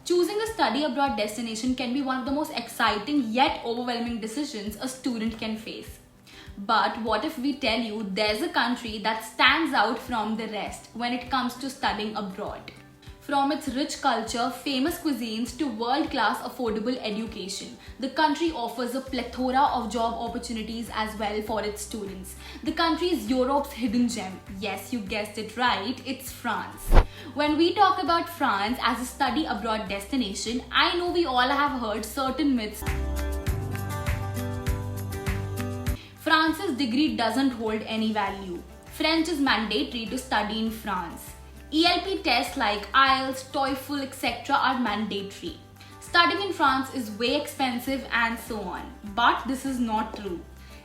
Choosing a study abroad destination can be one of the most exciting yet overwhelming decisions a student can face. But what if we tell you there's a country that stands out from the rest when it comes to studying abroad? From its rich culture, famous cuisines to world-class affordable education, the country offers a plethora of job opportunities as well for its students. The country is Europe's hidden gem. Yes, you guessed it right, it's France. When we talk about France as a study abroad destination, I know we all have heard certain myths. France's degree doesn't hold any value. French is mandatory to study in France. ELP tests like IELTS, TOEFL, etc. are mandatory. Studying in France is way expensive and so on. But this is not true.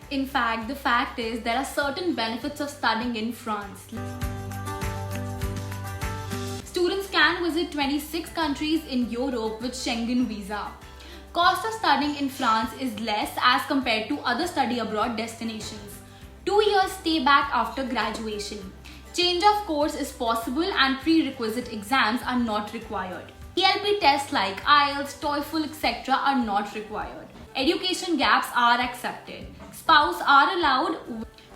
In fact, the fact is there are certain benefits of studying in France. Students can visit 26 countries in Europe with Schengen visa. Cost of studying in France is less as compared to other study abroad destinations. 2 years stay back after graduation. Change of course is possible and prerequisite exams are not required. ELP tests like IELTS, TOEFL, etc. are not required. Education gaps are accepted. Spouse are allowed.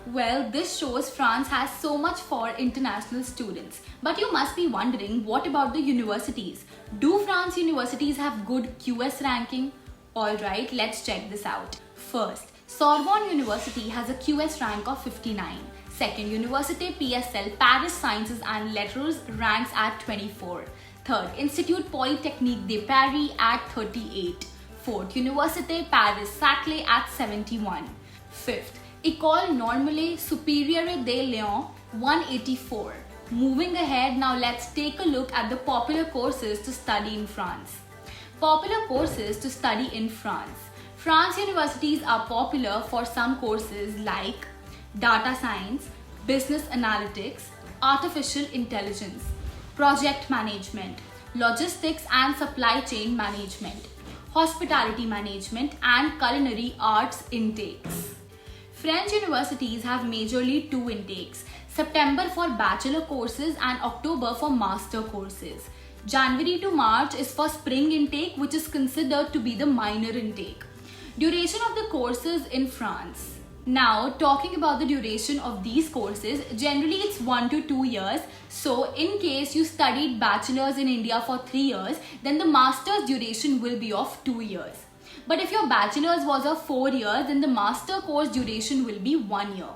Well, this shows France has so much for international students. But you must be wondering, what about the universities? Do France universities have good QS ranking? Alright, let's check this out. First, Sorbonne University has a QS rank of 59. Second, Université PSL Paris Sciences and Letters ranks at 24. Third, Institut Polytechnique de Paris at 38. Fourth, Université Paris Saclay at 71. Fifth, École Normale Supérieure de Lyon 184. Moving ahead, now let's take a look at the popular courses to study in France. Popular courses to study in France. France universities are popular for some courses like data science, business analytics, artificial intelligence, project management, logistics and supply chain management, hospitality management, and culinary arts intakes. French universities have majorly two intakes: September for bachelor courses and October for master courses. January to March is for spring intake, which is considered to be the minor intake. Duration of the courses in France. Now, talking about the duration of these courses, generally it's 1 to 2 years. So, in case you studied bachelor's in India for 3 years, then the master's duration will be of 2 years. But if your bachelor's was of 4 years, then the master course duration will be 1 year.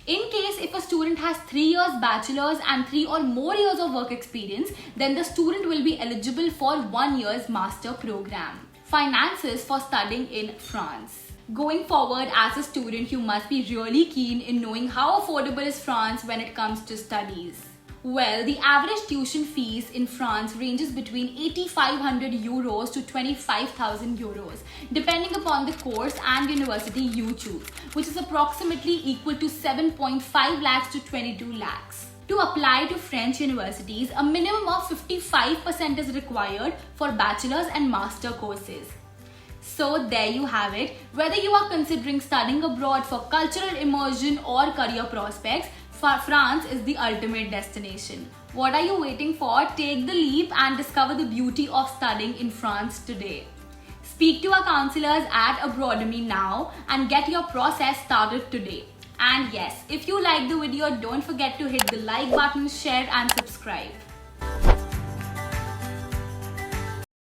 In case if a student has 3 years bachelor's and 3 or more years of work experience, then the student will be eligible for 1 year's master program. Finances for studying in France. Going forward, as a student, you must be really keen in knowing how affordable is France when it comes to studies. Well, the average tuition fees in France ranges between 8,500 euros to 25,000 euros, depending upon the course and university you choose, which is approximately equal to 7.5 lakhs to 22 lakhs. To apply to French universities, a minimum of 55% is required for bachelor's and master courses. So there you have it. Whether you are considering studying abroad for cultural immersion or career prospects, France is the ultimate destination. What are you waiting for? Take the leap and discover the beauty of studying in France today. Speak to our counselors at Abroademy now and get your process started today. And yes, if you like the video, don't forget to hit the like button, share and subscribe.